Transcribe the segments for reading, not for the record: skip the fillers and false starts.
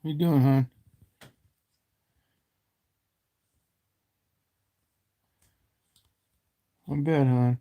How you doing, hon? I'm bad, hon.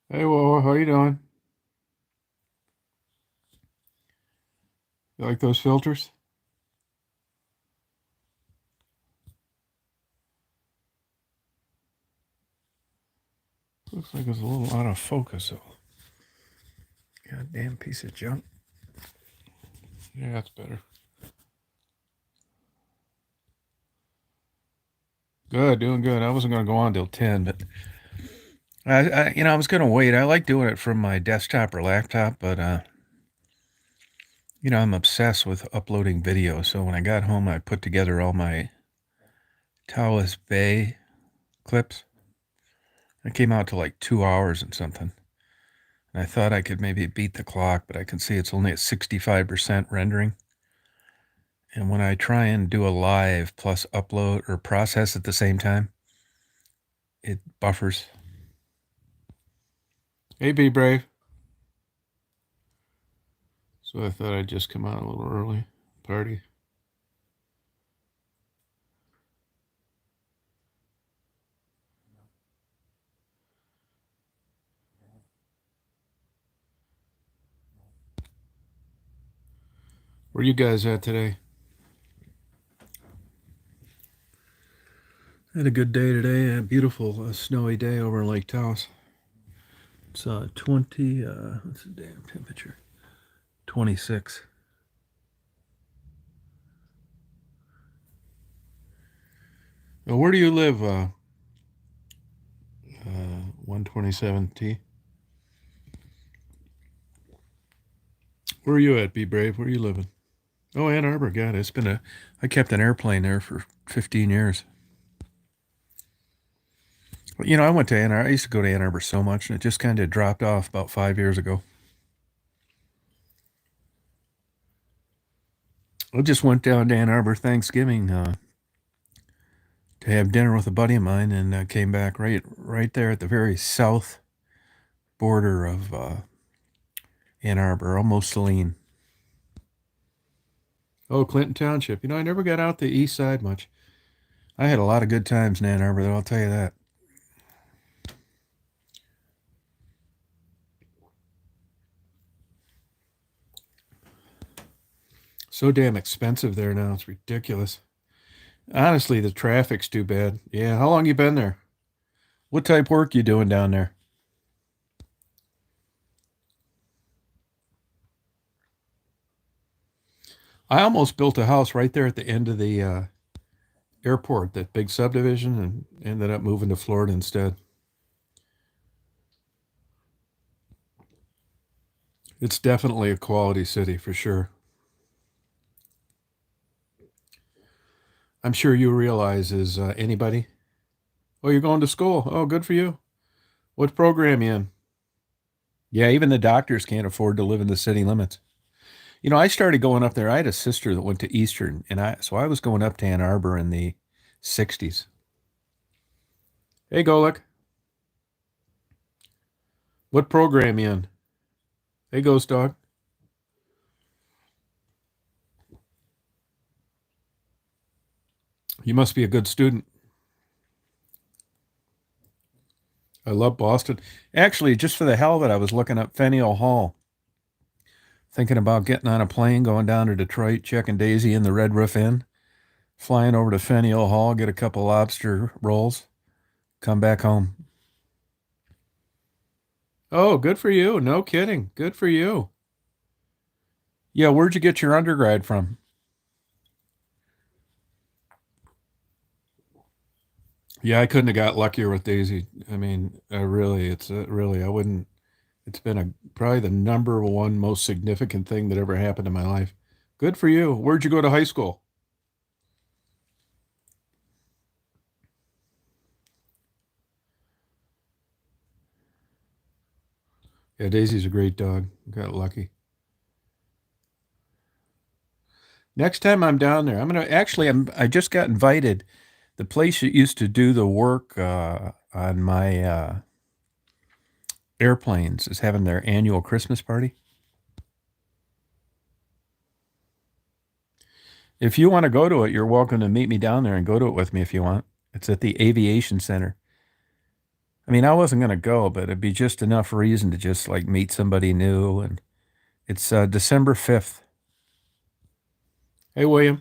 Hey, Wawa, how you doing? You like those filters? Looks like it's a little out of focus, though. Goddamn piece of junk. Yeah, that's better. Good, doing good. I wasn't gonna go on till 10, but I was gonna wait. I like doing it from my desktop or laptop, but I'm obsessed with uploading video. So when I got home, I put together all my Taoist Bay clips. It came out to like 2 hours and something. And I thought I could maybe beat the clock, but I can see it's only at 65% rendering. And when I try and do a live plus upload or process at the same time, it buffers. Hey, Be Brave. So I thought I'd just come out a little early. Party. Where you guys at today? Had a good day today. A beautiful snowy day over in Lake Taos. It's 20. What's the damn temperature? 26. Now, where do you live? 127T. Where are you at, Be Brave? Where are you living? Oh, Ann Arbor. God, it's been a. I kept an airplane there for 15 years. I went to Ann Arbor. I used to go to Ann Arbor so much, and it just kind of dropped off about 5 years ago. I just went down to Ann Arbor Thanksgiving to have dinner with a buddy of mine, and came back right there at the very south border of Ann Arbor, almost Saline. Oh, Clinton Township. I never got out the east side much. I had a lot of good times in Ann Arbor, though, I'll tell you that. So damn expensive there now. It's ridiculous. Honestly, the traffic's too bad. Yeah, how long you been there? What type work you doing down there? I almost built a house right there at the end of the airport, that big subdivision, and ended up moving to Florida instead. It's definitely a quality city for sure. I'm sure you realize, is anybody? Oh, you're going to school. Oh, good for you. What program you in? Yeah, even the doctors can't afford to live in the city limits. I started going up there. I had a sister that went to Eastern, and I was going up to Ann Arbor in the '60s. Hey, Golek, what program you in? Hey, Ghost Dog. You must be a good student. I love Boston. Actually, just for the hell of it, I was looking up Faneuil Hall, thinking about getting on a plane, going down to Detroit, checking Daisy in the Red Roof Inn, flying over to Faneuil Hall, get a couple lobster rolls, come back home. Oh, good for you. No kidding. Good for you. Yeah, where'd you get your undergrad from? Yeah, I couldn't have got luckier with Daisy. I mean, I wouldn't. It's been probably the number one most significant thing that ever happened in my life. Good for you. Where'd you go to high school? Yeah, Daisy's a great dog. Got lucky. Next time I'm down there, I'm gonna actually. I just got invited. The place that used to do the work on my airplanes is having their annual Christmas party. If you want to go to it, you're welcome to meet me down there and go to it with me if you want. It's at the Aviation Center. I mean, I wasn't going to go, but it'd be just enough reason to just like meet somebody new. And it's December 5th. Hey, William.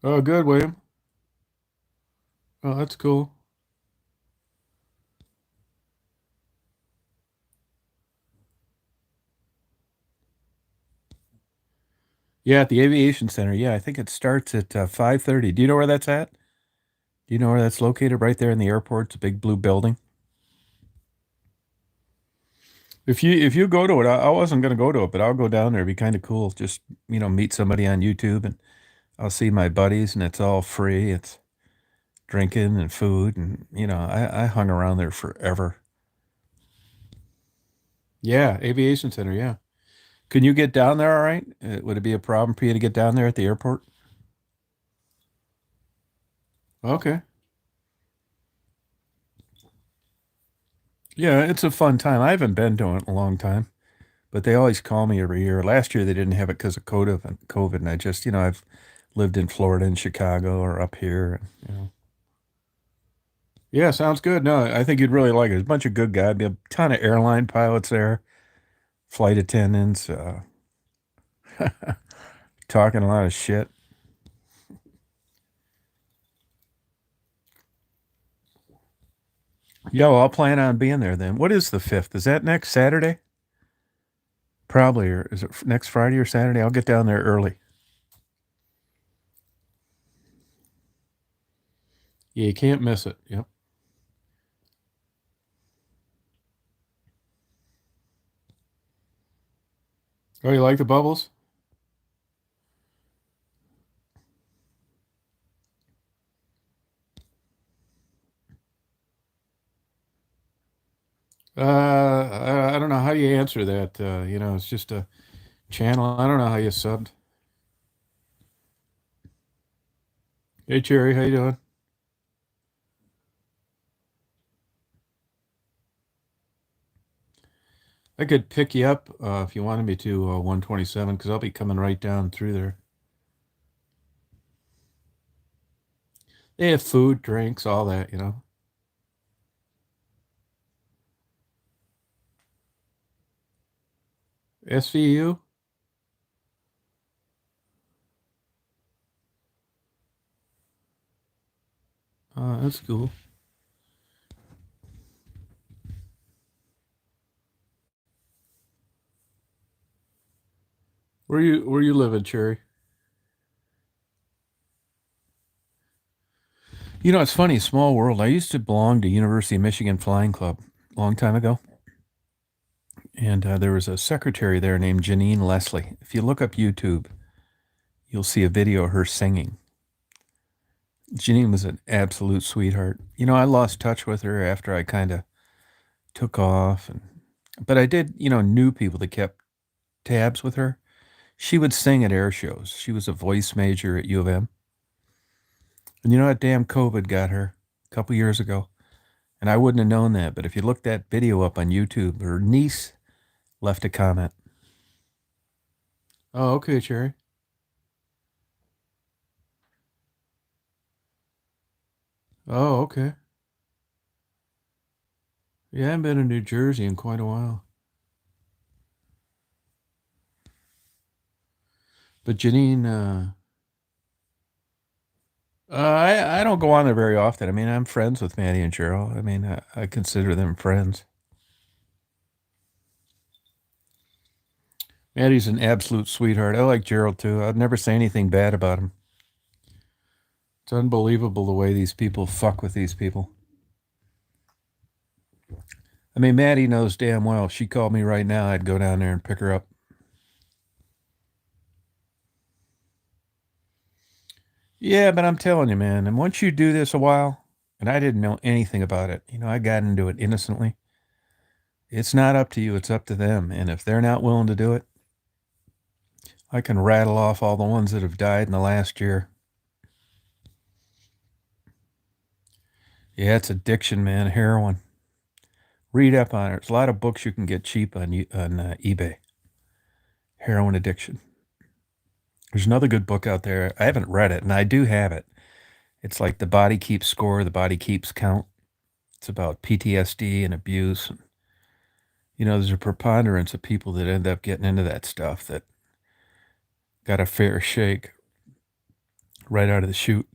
Oh, good, William. Oh, that's cool. Yeah, at the Aviation Center. Yeah, I think it starts at 5:30. Do you know where that's at? Do you know where that's located? Right there in the airport. It's a big blue building. If you go to it, I wasn't going to go to it, but I'll go down there. It'd be kind of cool. Just meet somebody on YouTube, and I'll see my buddies, and it's all free. It's drinking and food, and I hung around there forever. Yeah, Aviation Center. Yeah. Can you get down there all right? Would it be a problem for you to get down there at the airport? Okay. Yeah, it's a fun time. I haven't been to it in a long time, but they always call me every year. Last year they didn't have it because of COVID, and I just, I've lived in Florida and Chicago or up here. Yeah, sounds good. No, I think you'd really like it. There's a bunch of good guys. Be a ton of airline pilots there, flight attendants, talking a lot of shit. Yeah, well, I'll plan on being there then. What is the 5th? Is that next Saturday? Probably, or is it next Friday or Saturday? I'll get down there early. Yeah, you can't miss it. Yep. Oh, you like the bubbles? I don't know how you answer that. It's just a channel. I don't know how you subbed. Hey, Cherry, how you doing? I could pick you up if you wanted me to 127 because I'll be coming right down through there. They have food, drinks, all that. SVU? That's cool. Where you living, Cherry? It's funny, small world. I used to belong to University of Michigan Flying Club a long time ago, and there was a secretary there named Janine Leslie. If you look up YouTube, you'll see a video of her singing. Janine was an absolute sweetheart. I lost touch with her after I kind of took off, but I did, knew people that kept tabs with her. She would sing at air shows. She was a voice major at U of M, and that damn COVID got her a couple years ago. And I wouldn't have known that, but if you look that video up on YouTube, her niece left a comment. Oh, okay, Cherry. Oh, okay. Yeah, I haven't been in New Jersey in quite a while. But Janine, I don't go on there very often. I mean, I'm friends with Maddie and Cheryl. I mean, I consider them friends. Maddie's an absolute sweetheart. I like Gerald too. I'd never say anything bad about him. It's unbelievable the way these people fuck with these people. I mean, Maddie knows damn well if she called me right now, I'd go down there and pick her up. Yeah, but I'm telling you, man, and once you do this a while, and I didn't know anything about it, I got into it innocently. It's not up to you, it's up to them. And if they're not willing to do it, I can rattle off all the ones that have died in the last year. Yeah, it's addiction, man. Heroin. Read up on it. There's a lot of books you can get cheap on eBay. Heroin addiction. There's another good book out there. I haven't read it, and I do have it. It's like The Body Keeps Score, The Body Keeps Count. It's about PTSD and abuse. There's a preponderance of people that end up getting into that stuff that got a fair shake right out of the chute.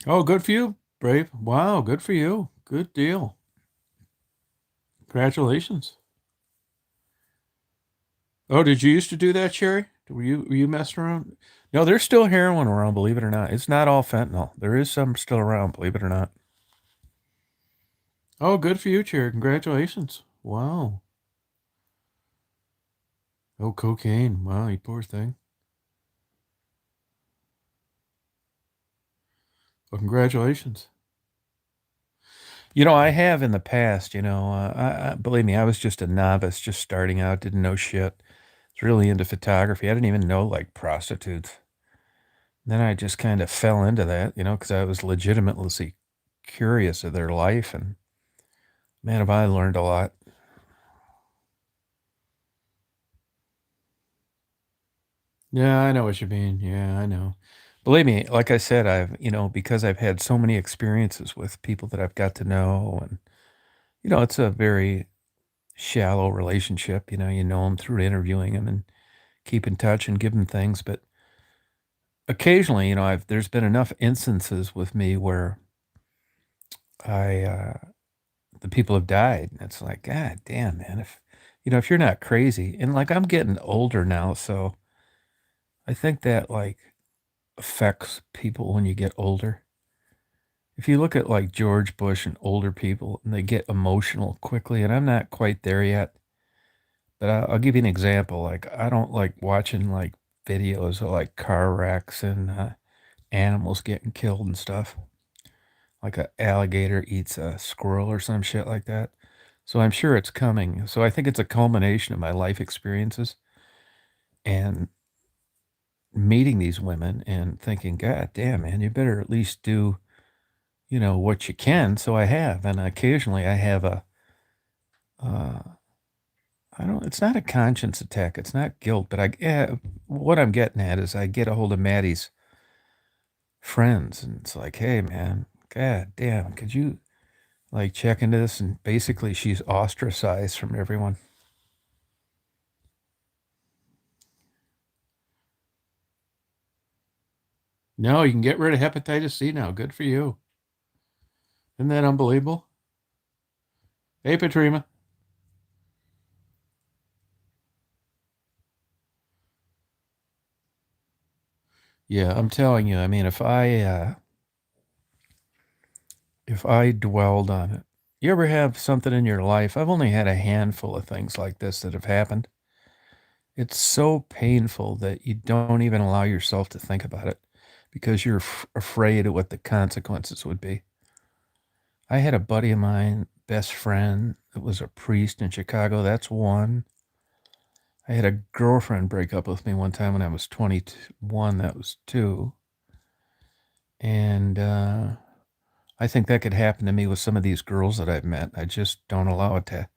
Oh, good for you, Brave. Wow, good for you. Good deal. Congratulations. Oh, did you used to do that, Sherry? Were you messing around? No, there's still heroin around, believe it or not. It's not all fentanyl. There is some still around, believe it or not. Oh, good for you, Cherry. Congratulations. Wow. Oh, cocaine. Wow, you poor thing. Well, congratulations. I have in the past, believe me, I was just a novice, just starting out, didn't know shit. Was really into photography. I didn't even know like prostitutes. Then I just kind of fell into that, because I was legitimately curious of their life. And man, have I learned a lot. Yeah, I know what you mean. Yeah, I know. Believe me, like I said, because I've had so many experiences with people that I've got to know, and, it's a very shallow relationship. You know them through interviewing them and keep in touch and give them things. But occasionally, there's been enough instances with me where the people have died. And it's like, God damn, man, if you're not crazy, and like I'm getting older now, so I think that like affects people when you get older. If you look at like George Bush and older people, and they get emotional quickly, and I'm not quite there yet, but I'll give you an example. Like, I don't like watching like videos of like car wrecks and animals getting killed and stuff. Like a alligator eats a squirrel or some shit like that. So I'm sure it's coming. So I think it's a culmination of my life experiences and meeting these women and thinking, God damn, man, you better at least do, what you can. So I have, and occasionally I have uh, I don't, it's not a conscience attack. It's not guilt, but what I'm getting at is I get a hold of Maddie's friends and it's like, hey, man, God damn, could you like check into this? And basically she's ostracized from everyone. No, you can get rid of hepatitis C now. Good for you. Isn't that unbelievable? Hey, Patrima. Yeah, I'm telling you. I mean, if I dwelled on it, you ever have something in your life? I've only had a handful of things like this that have happened. It's so painful that you don't even allow yourself to think about it because you're afraid of what the consequences would be. I had a buddy of mine, best friend, that was a priest in Chicago. That's one. I had a girlfriend break up with me one time when I was 21. That was two. And I think that could happen to me with some of these girls that I've met. I just don't allow it to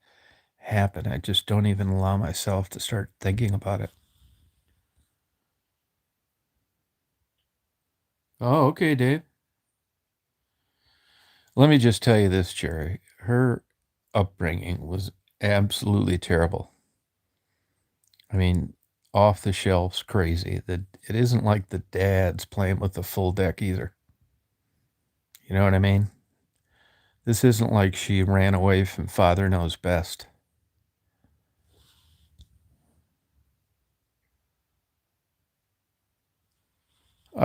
happen. I just don't even allow myself to start thinking about it. Oh, okay, Dave. Let me just tell you this, Jerry. Her upbringing was absolutely terrible. I mean, off the shelves crazy. It isn't like the dad's playing with the full deck either. You know what I mean? This isn't like she ran away from Father Knows Best.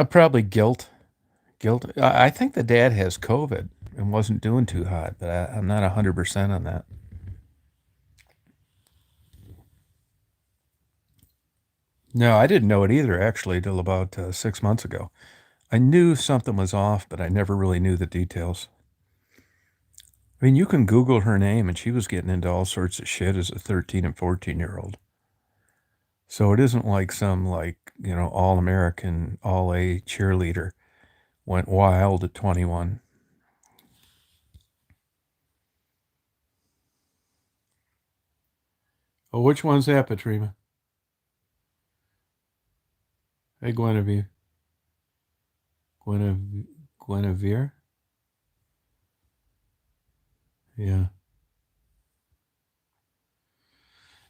Probably guilt. Guilt. I think the dad has COVID and wasn't doing too hot, but I'm not 100% on that. No, I didn't know it either, actually, till about 6 months ago. I knew something was off, but I never really knew the details. I mean, you can Google her name, and she was getting into all sorts of shit as a 13 and 14-year-old. So it isn't like some, like, all American, all A cheerleader went wild at 21. Oh, which one's that, Patrina? Hey, Guinevere. Guinevere? Yeah.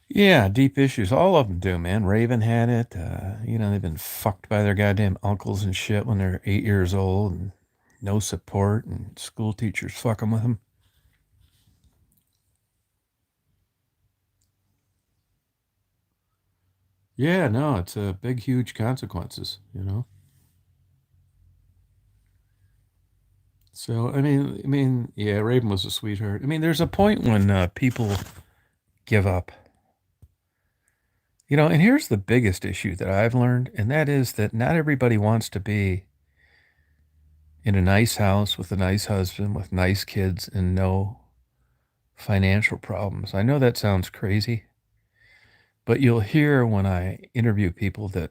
Yeah, deep issues. All of them do, man. Raven had it. They've been fucked by their goddamn uncles and shit when they're 8 years old, and no support, and school teachers fucking with them. Yeah, no, it's a big, huge consequences. So, yeah, Raven was a sweetheart. I mean, there's a point when people give up. And here's the biggest issue that I've learned, and that is that not everybody wants to be in a nice house with a nice husband, with nice kids, and no financial problems. I know that sounds crazy, but you'll hear when I interview people that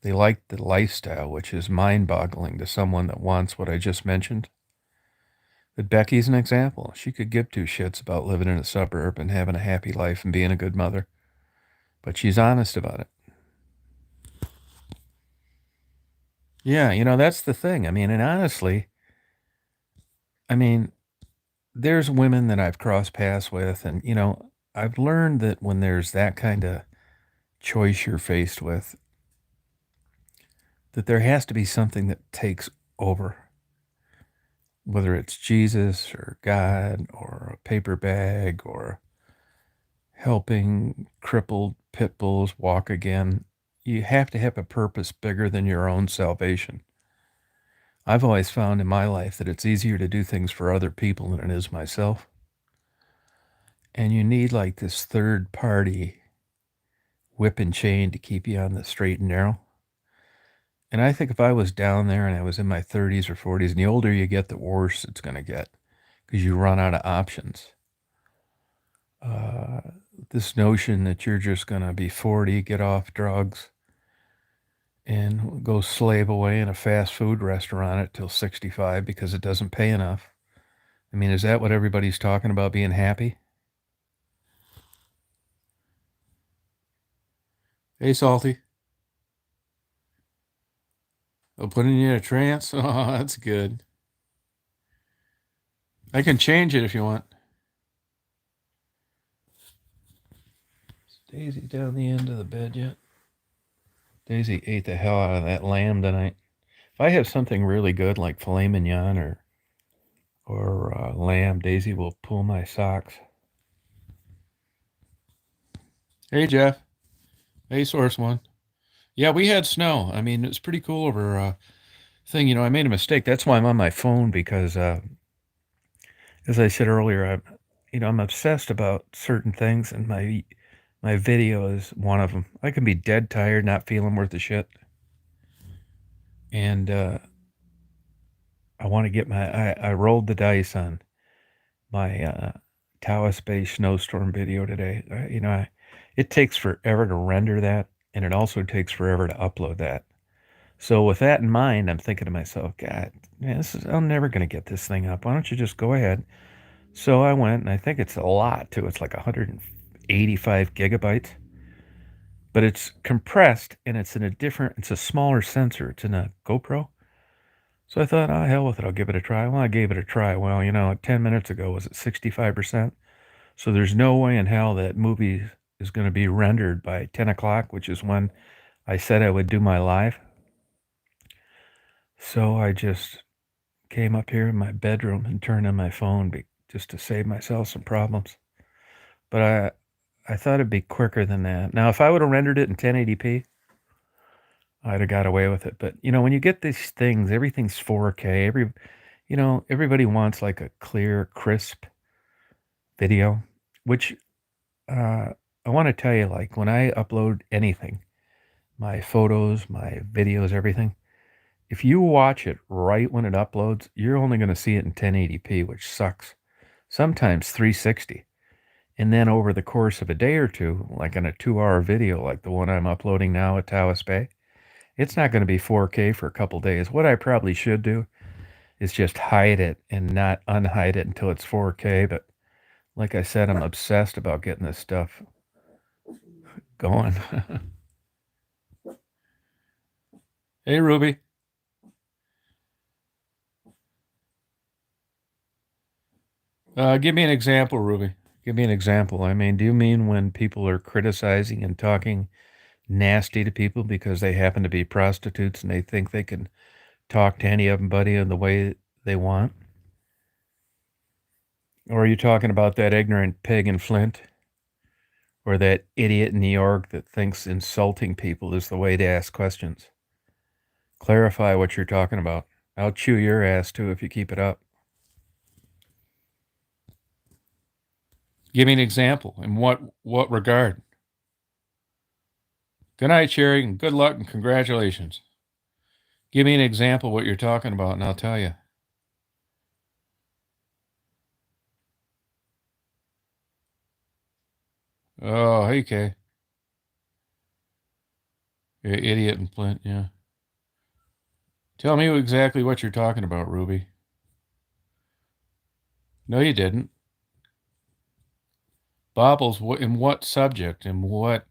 they like the lifestyle, which is mind boggling to someone that wants what I just mentioned. But Becky's an example. She could give two shits about living in a suburb and having a happy life and being a good mother, but she's honest about it. Yeah, that's the thing. I mean, and honestly, I mean, there's women that I've crossed paths with, and, I've learned that when there's that kind of choice you're faced with, that there has to be something that takes over, whether it's Jesus or God or a paper bag or helping crippled pit bulls walk again. You have to have a purpose bigger than your own salvation. I've always found in my life that it's easier to do things for other people than it is myself. And you need like this third party whip and chain to keep you on the straight and narrow. And I think if I was down there and I was in my 30s or 40s, and the older you get, the worse it's going to get because you run out of options. Uh, this notion that you're just going to be 40, get off drugs, and go slave away in a fast food restaurant until 65 because it doesn't pay enough. I mean, is that what everybody's talking about, being happy? Hey, Salty. Oh, putting you in a trance? Oh, that's good. I can change it if you want. Is Daisy down the end of the bed yet? Daisy ate the hell out of that lamb tonight. If I have something really good like filet mignon or lamb, Daisy will pull my socks. Hey, Jeff. Hey, Source One. Yeah, we had snow. I mean, it's pretty cool over thing. I made a mistake. That's why I'm on my phone because, as I said earlier, I'm obsessed about certain things, and my video is one of them. I can be dead tired, not feeling worth a shit, and I want to get I rolled the dice on my Taos Bay snowstorm video today. It takes forever to render that, and it also takes forever to upload that. So with that in mind, I'm thinking to myself, God, man, I'm never going to get this thing up. Why don't you just go ahead? So I went, and I think it's a lot too. It's like 185 gigabytes, but it's compressed and it's a smaller sensor. It's in a GoPro. So I thought, oh, hell with it. I'll give it a try. Well, I gave it a try. Well, 10 minutes ago, was it 65%? So there's no way in hell that movie is going to be rendered by 10 o'clock, which is when I said I would do my live. So I just came up here in my bedroom and turned on my phone just to save myself some problems. But I thought it'd be quicker than that. Now, if I would have rendered it in 1080p, I'd have got away with it. But when you get these things, everything's 4K. Everybody wants like a clear, crisp video, which I want to tell you, like when I upload anything, my photos, my videos, everything, if you watch it right when it uploads, you're only going to see it in 1080p, which sucks. Sometimes 360. And then over the course of a day or two, like in a 2-hour video like the one I'm uploading now at Tawas Bay, it's not going to be 4K for a couple days. What I probably should do is just hide it and not unhide it until it's 4K. But like I said, I'm obsessed about getting this stuff going. Hey, Ruby. Give me an example, Ruby. Give me an example. I mean, do you mean when people are criticizing and talking nasty to people because they happen to be prostitutes and they think they can talk to anybody in the way they want? Or are you talking about that ignorant pig in Flint? Or that idiot in New York that thinks insulting people is the way to ask questions? Clarify what you're talking about. I'll chew your ass too if you keep it up. Give me an example. In what regard? Good night, Sherry, and good luck and congratulations. Give me an example of what you're talking about, and I'll tell you. Oh, hey, Kay. You idiot in Flint, yeah. Tell me exactly what you're talking about, Ruby. No, you didn't. Bobbles, in what subject? In what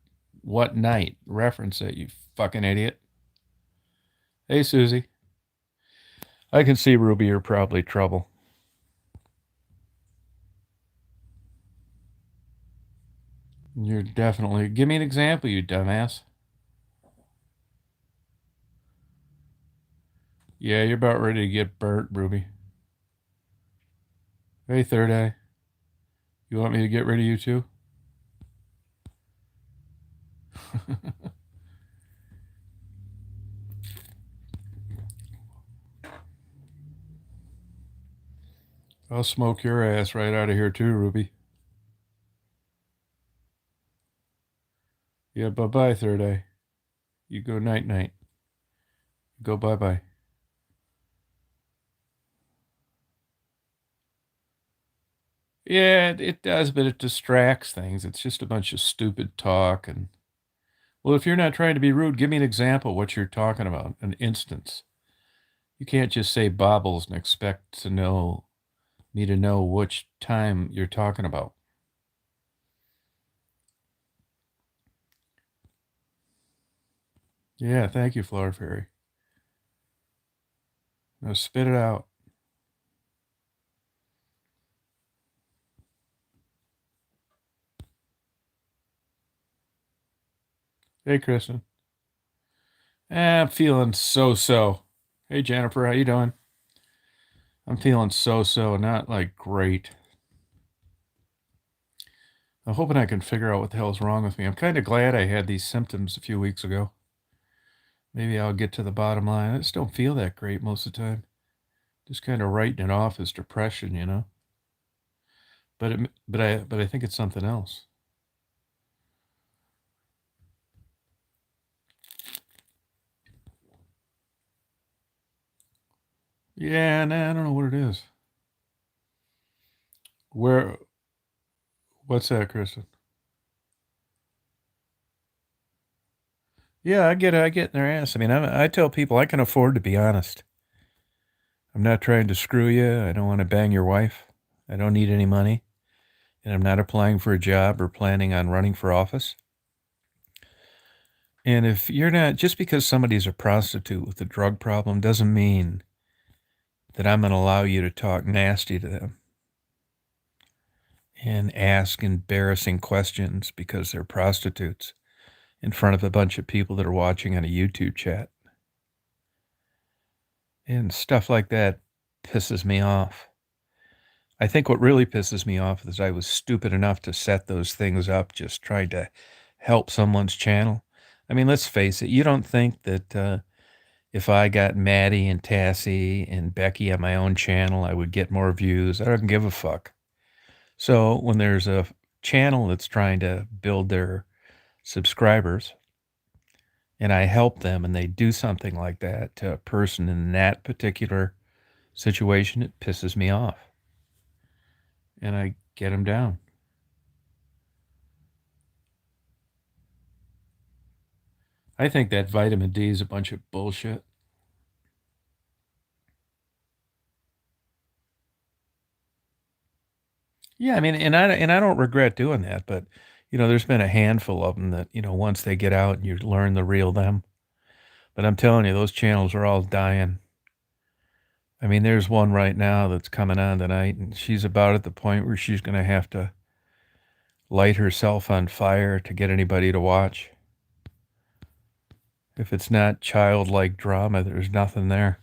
night? Reference it, you fucking idiot. Hey, Susie. I can see, Ruby, you're probably trouble. You're definitely. Give me an example, you dumbass. Yeah, you're about ready to get burnt, Ruby. Hey, Third Eye. You want me to get rid of you too? I'll smoke your ass right out of here too, Ruby. Yeah, bye-bye, Third Eye. You go night-night. Go bye-bye. Yeah, it does, but it distracts things. It's just a bunch of stupid talk. And well, if you're not trying to be rude, give me an example of what you're talking about, an instance. You can't just say bobbles and expect me to know which time you're talking about. Yeah, thank you, Flower Fairy. Now spit it out. Hey, Kristen. I'm feeling so-so. Hey, Jennifer, how you doing? I'm feeling so-so, not like great. I'm hoping I can figure out what the hell is wrong with me. I'm kind of glad I had these symptoms a few weeks ago. Maybe I'll get to the bottom line. I just don't feel that great most of the time. Just kind of writing it off as depression. But I think it's something else. Yeah, nah, I don't know what it is. Where? What's that, Kristen? Yeah, I get it. I get in their ass. I mean, I tell people I can afford to be honest. I'm not trying to screw you. I don't want to bang your wife. I don't need any money. And I'm not applying for a job or planning on running for office. And if you're not, just because somebody's a prostitute with a drug problem doesn't mean that I'm going to allow you to talk nasty to them and ask embarrassing questions because they're prostitutes in front of a bunch of people that are watching on a YouTube chat. And stuff like that pisses me off. I think what really pisses me off is I was stupid enough to set those things up just trying to help someone's channel. I mean, let's face it, you don't think that if I got Maddie and Tassie and Becky on my own channel, I would get more views. I don't give a fuck. So when there's a channel that's trying to build their subscribers and I help them and they do something like that to a person in that particular situation, it pisses me off. And I get them down. I think that vitamin D is a bunch of bullshit. Yeah, I mean, and I don't regret doing that, but there's been a handful of them that once they get out and you learn the real them. But I'm telling you, those channels are all dying. I mean, there's one right now that's coming on tonight, and she's about at the point where she's going to have to light herself on fire to get anybody to watch. If it's not childlike drama, there's nothing there.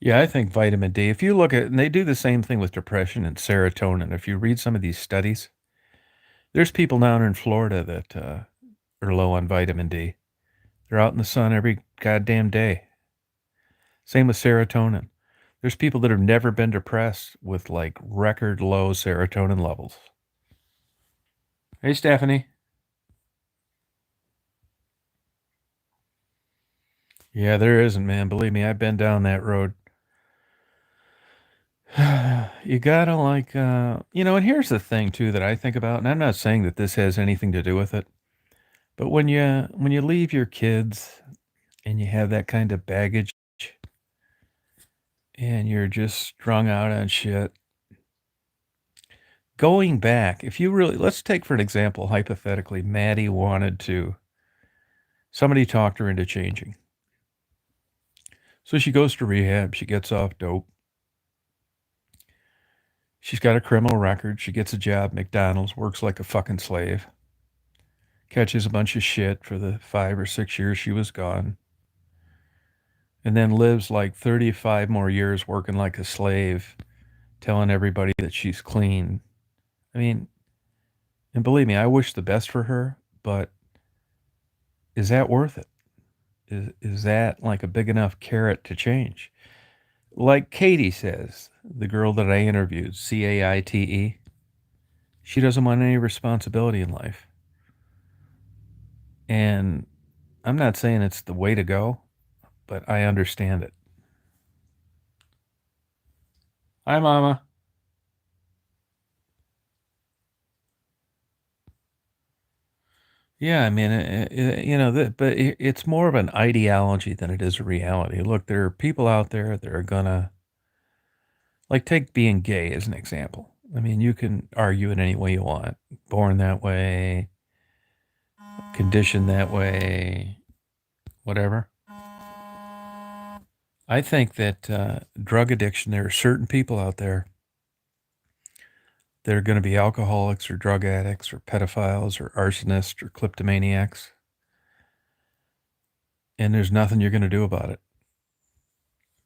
Yeah, I think vitamin D, if you look at, and they do the same thing with depression and serotonin. If you read some of these studies, there's people down in Florida that are low on vitamin D. They're out in the sun every goddamn day. Same with serotonin. There's people that have never been depressed with like record low serotonin levels. Hey, Stephanie. Yeah, there isn't, man. Believe me, I've been down that road. You gotta and here's the thing too that I think about, and I'm not saying that this has anything to do with it, but when you leave your kids and you have that kind of baggage and you're just strung out on shit, going back, if you really, let's take for an example, hypothetically, Maddie wanted to, somebody talked her into changing. So she goes to rehab, she gets off dope. She's got a criminal record. She gets a job at McDonald's, works like a fucking slave, catches a bunch of shit for the 5 or 6 years she was gone, and then lives like 35 more years working like a slave, telling everybody that she's clean. I mean, and believe me, I wish the best for her, but is that worth it? Is that like a big enough carrot to change? Like Katie says, the girl that I interviewed, Caite, she doesn't want any responsibility in life. And I'm not saying it's the way to go, but I understand it. Hi, Mama. Yeah, I mean, but it's more of an ideology than it is a reality. Look, there are people out there that are gonna, like, take being gay as an example. I mean, you can argue it any way you want. Born that way, conditioned that way, whatever. I think that drug addiction, there are certain people out there that are going to be alcoholics or drug addicts or pedophiles or arsonists or kleptomaniacs. And there's nothing you're going to do about it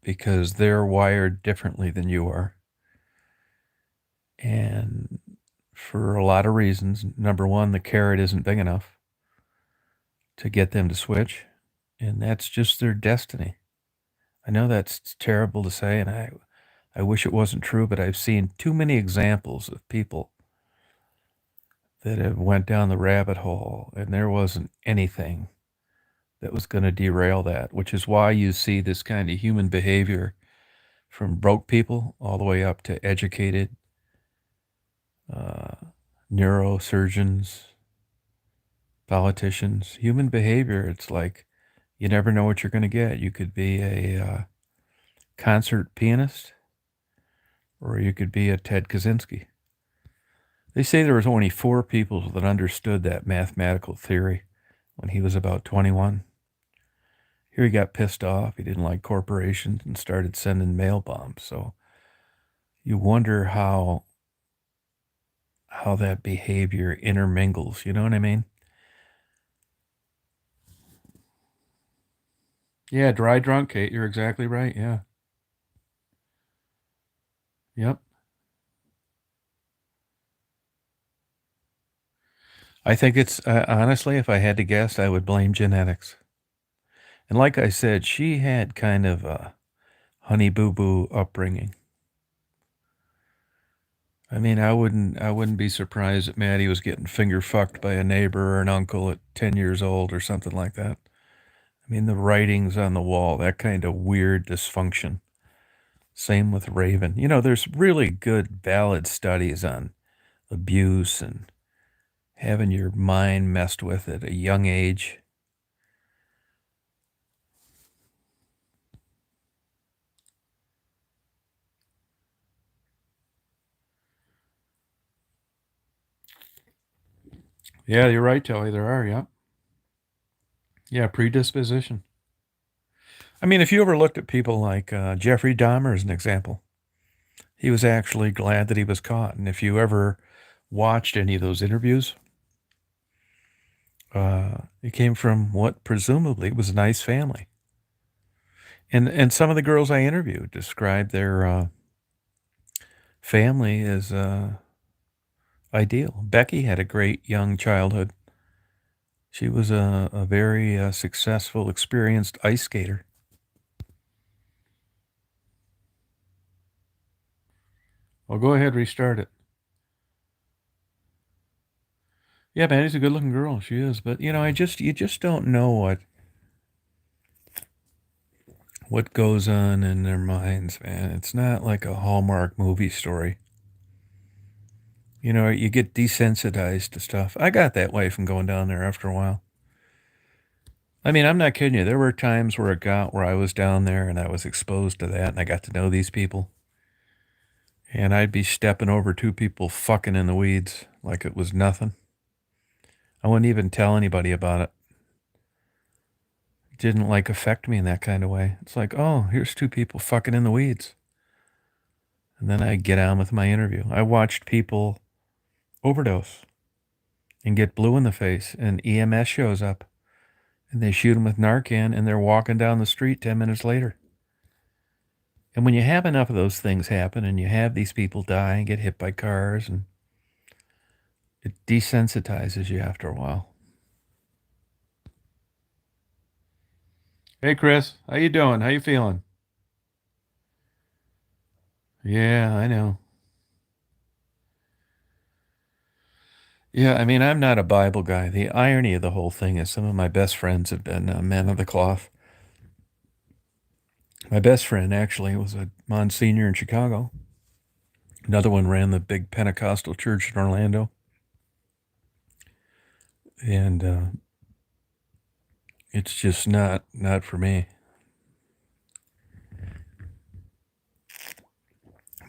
because they're wired differently than you are. And for a lot of reasons, number one, the carrot isn't big enough to get them to switch. And that's just their destiny. I know that's terrible to say, and I wish it wasn't true, but I've seen too many examples of people that have went down the rabbit hole and there wasn't anything that was going to derail that, which is why you see this kind of human behavior from broke people all the way up to educated uh, neurosurgeons, politicians. Human behavior, it's like you never know what you're going to get. You could be a concert pianist or you could be a Ted Kaczynski. They say there was only 4 people that understood that mathematical theory when he was about 21. Here he got pissed off. He didn't like corporations and started sending mail bombs. So you wonder how that behavior intermingles. You know what I mean? Yeah, dry drunk, Kate. You're exactly right. Yeah. Yep. I think it's honestly, if I had to guess, I would blame genetics. And like I said, she had kind of a honey boo boo upbringing. I mean, I wouldn't be surprised if Maddie was getting finger fucked by a neighbor or an uncle at 10 years old or something like that. I mean, the writings on the wall, that kind of weird dysfunction. Same with Raven. You know, there's really good valid studies on abuse and having your mind messed with at a young age. Yeah, you're right, Kelly. There are, yeah. Yeah, predisposition. I mean, if you ever looked at people like Jeffrey Dahmer as an example, he was actually glad that he was caught. And if you ever watched any of those interviews, it came from what presumably was a nice family. And some of the girls I interviewed described their family as ideal. Becky had a great young childhood. She was a very successful, experienced ice skater. Well, go ahead, restart it. Yeah, Maddie's a good-looking girl. She is, but you know, you just don't know what goes on in their minds, man. It's not like a Hallmark movie story. You know, you get desensitized to stuff. I got that way from going down there after a while. I mean, I'm not kidding you. There were times where it got where I was down there and I was exposed to that and I got to know these people. And I'd be stepping over 2 people fucking in the weeds like it was nothing. I wouldn't even tell anybody about it. It didn't like affect me in that kind of way. It's like, oh, here's 2 people fucking in the weeds. And then I get on with my interview. I watched people overdose and get blue in the face, and EMS shows up and they shoot them with Narcan and they're walking down the street 10 minutes later. And when you have enough of those things happen and you have these people die and get hit by cars, and it desensitizes you after a while. Hey Chris, how you doing? How you feeling? Yeah, I know. Yeah, I mean, I'm not a Bible guy. The irony of the whole thing is some of my best friends have been men of the cloth. My best friend actually was a Monsignor in Chicago. Another one ran the big Pentecostal church in Orlando. And it's just not for me.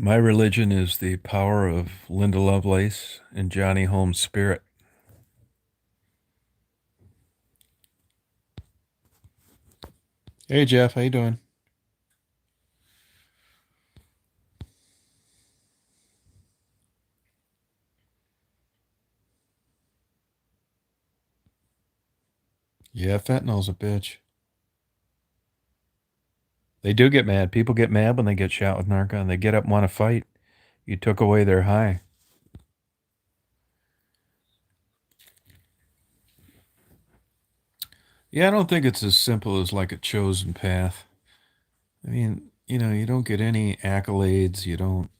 My religion is the power of Linda Lovelace and Johnny Holmes' spirit. Hey Jeff, how you doing? Yeah, fentanyl's a bitch. They do get mad. People get mad when they get shot with Narcan. They get up and want to fight. You took away their high. Yeah, I don't think it's as simple as like a chosen path. I mean, you know, you don't get any accolades. You don't.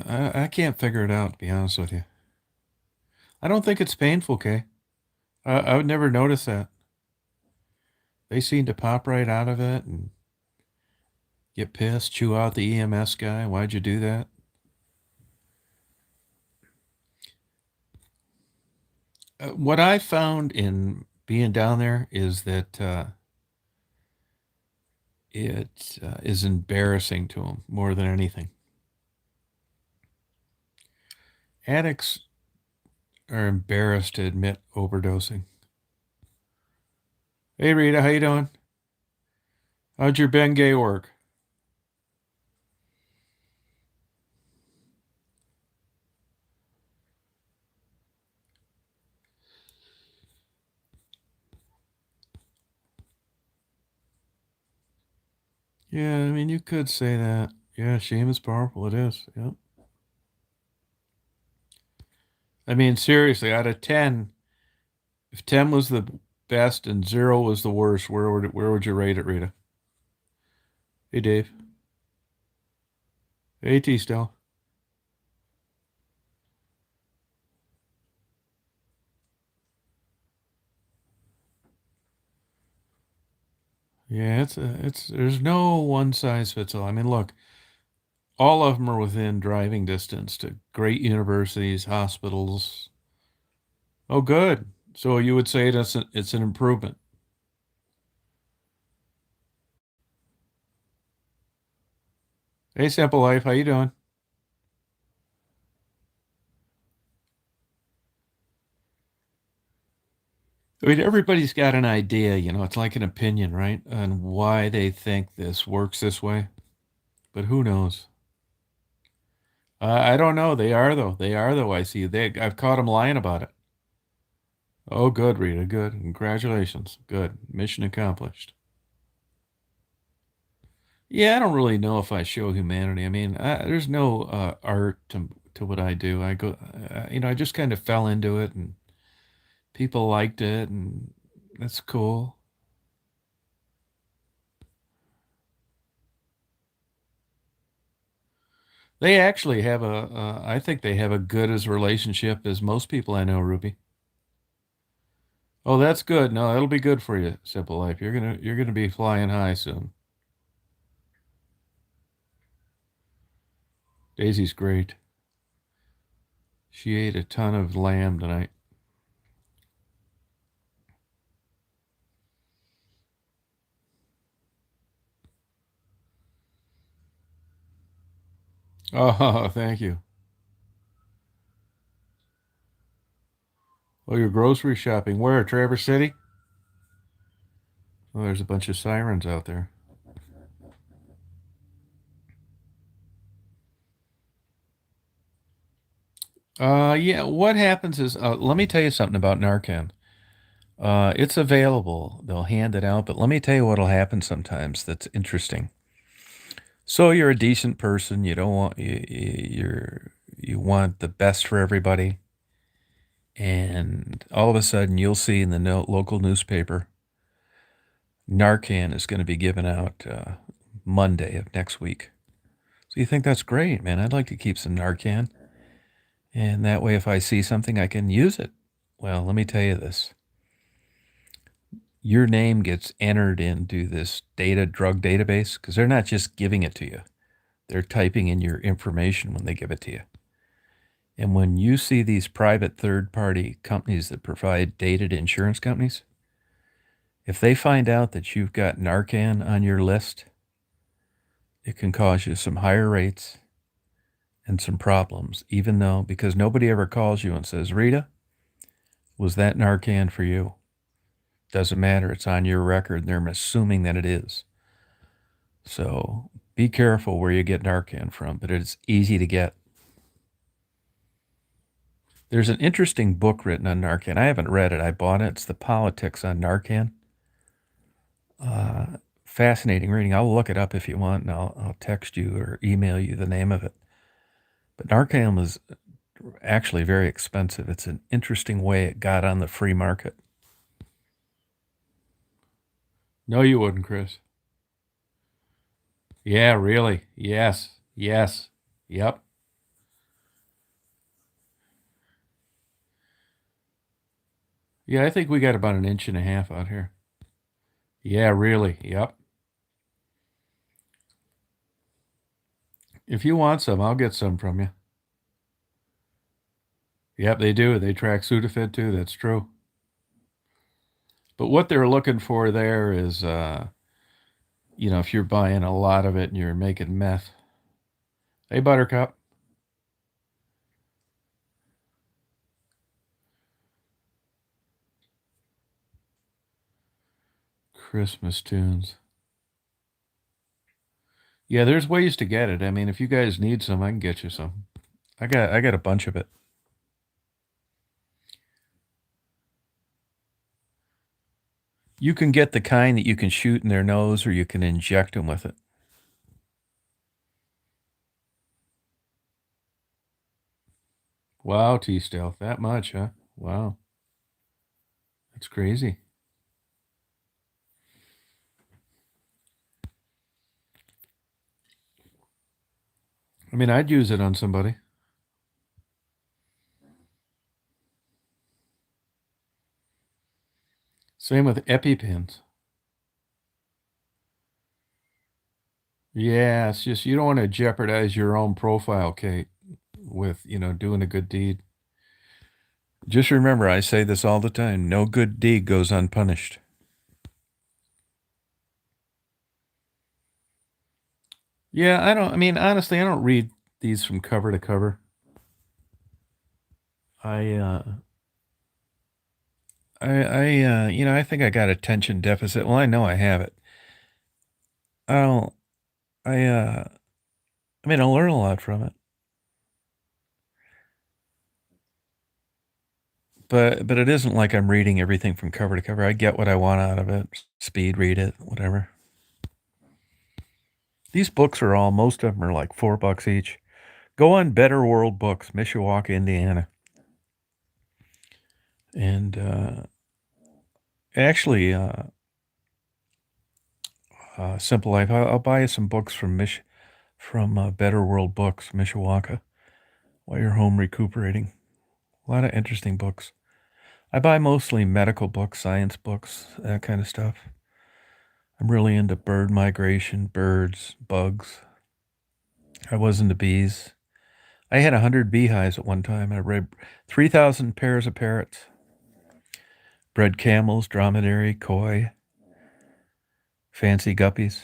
I can't figure it out, to be honest with you. I don't think it's painful, Kay. I would never notice that. They seem to pop right out of it and get pissed, chew out the EMS guy. Why'd you do that? What I found in being down there is that it is embarrassing to them more than anything. Addicts are embarrassed to admit overdosing. Hey Rita, how you doing? How'd your Bengay work? Yeah, I mean, you could say that. Yeah, shame is powerful. It is. Yep. I mean, seriously, out of 10, if 10 was the best and 0 was the worst, where would you rate it, Rita? Hey, Dave. Hey, T still. Yeah, there's no one size fits all. I mean, look, all of them are within driving distance to great universities, hospitals. Oh, good. So you would say it's an improvement. Hey, Simple Life, how you doing? I mean, everybody's got an idea, it's like an opinion, right? On why they think this works this way. But who knows? I don't know. They are, though. They are, though. I see. I've caught them lying about it. Oh, good, Rita. Good. Congratulations. Good. Mission accomplished. Yeah, I don't really know if I show humanity. I mean, there's no art to what I do. I just kind of fell into it, and people liked it, and that's cool. They actually have I think they have a good as relationship as most people I know, Ruby. Oh, that's good. No, it'll be good for you, Simple Life. You're gonna be flying high soon. Daisy's great. She ate a ton of lamb tonight. Oh, thank you. Oh, you're grocery shopping. Where? Traverse City? Oh, there's a bunch of sirens out there. Yeah, what happens is, let me tell you something about Narcan. It's available. They'll hand it out, but let me tell you what'll happen sometimes that's interesting. So you're a decent person. You don't want you want the best for everybody, and all of a sudden you'll see in the local newspaper, Narcan is going to be given out Monday of next week. So you think that's great, man. I'd like to keep some Narcan, and that way, if I see something, I can use it. Well, let me tell you this: your name gets entered into this drug database because they're not just giving it to you; they're typing in your information when they give it to you. And when you see these private third party companies that provide dated insurance companies, if they find out that you've got Narcan on your list, it can cause you some higher rates and some problems, even though, because nobody ever calls you and says, Rita, was that Narcan for you? Doesn't matter. It's on your record. They're assuming that it is. So be careful where you get Narcan from, but it's easy to get. There's an interesting book written on Narcan. I haven't read it. I bought it. It's The Politics on Narcan. Fascinating reading. I'll look it up if you want, and I'll text you or email you the name of it. But Narcan was actually very expensive. It's an interesting way it got on the free market. No, you wouldn't, Chris. Yeah, really. Yes. Yes. Yep. Yeah, I think we got about 1.5 inches out here. Yeah, really. Yep. If you want some, I'll get some from you. Yep, they do. They track Sudafed too. That's true. But what they're looking for there is, if you're buying a lot of it and you're making meth. Hey, Buttercup. Christmas tunes. Yeah, there's ways to get it. I mean, if you guys need some, I can get you some. I got a bunch of it. You can get the kind that you can shoot in their nose or you can inject them with it. Wow, T-Stealth. That much, huh? Wow. That's crazy. I mean, I'd use it on somebody. Same with EpiPens. Yeah, it's just you don't want to jeopardize your own profile, Kate, with, doing a good deed. Just remember, I say this all the time, no good deed goes unpunished. Yeah, I mean, honestly, I don't read these from cover to cover. I, uh, I think I got attention deficit. Well, I know I have it. I don't, I mean, I learn a lot from it. But it isn't like I'm reading everything from cover to cover. I get what I want out of it. Speed read it, whatever. These books are most of them are like $4 each. Go on Better World Books, Mishawaka, Indiana. And actually, Simple Life, I'll buy you some books from Better World Books, Mishawaka, while you're home recuperating. A lot of interesting books. I buy mostly medical books, science books, that kind of stuff. I'm really into bird migration, birds, bugs. I was into bees. I had 100 beehives at one time. I read 3,000 pairs of parrots. Bred camels, dromedary, koi, fancy guppies.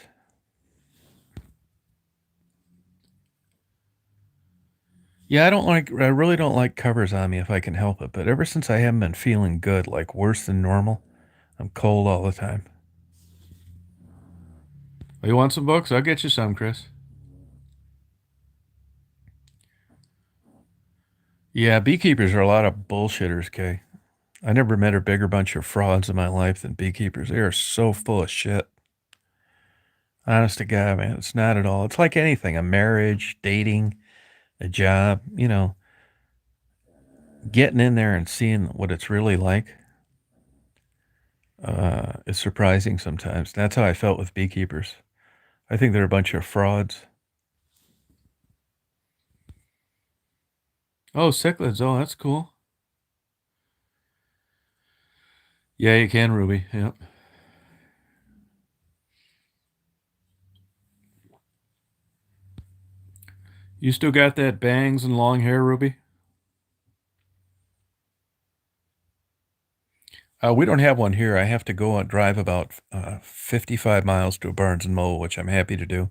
Yeah, I really don't like covers on me if I can help it, but ever since I haven't been feeling good, like worse than normal, I'm cold all the time. Oh, you want some books? I'll get you some, Chris. Yeah, beekeepers are a lot of bullshitters, Kay. I never met a bigger bunch of frauds in my life than beekeepers. They are so full of shit. Honest to God, man, it's not at all. It's like anything, a marriage, dating, a job, getting in there and seeing what it's really like is surprising sometimes. That's how I felt with beekeepers. I think they're a bunch of frauds. Oh, cichlids. Oh, that's cool. Yeah, you can, Ruby. Yep. You still got that bangs and long hair, Ruby? We don't have one here. I have to go and drive about 55 miles to a Barnes and Noble, which I'm happy to do.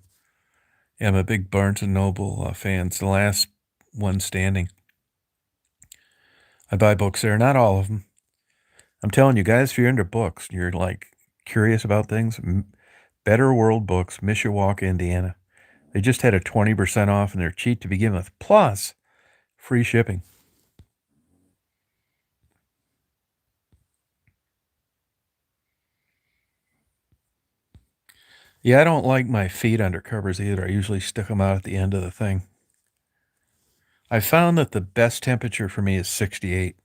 Yeah, I'm a big Barnes and Noble fan. It's the last one standing. I buy books there, not all of them. I'm telling you guys, if you're into books, you're like curious about things, Better World Books, Mishawaka, Indiana. They just had a 20% off and they're cheap to begin with, plus free shipping. Yeah, I don't like my feet under covers either. I usually stick them out at the end of the thing. I found that the best temperature for me is 68.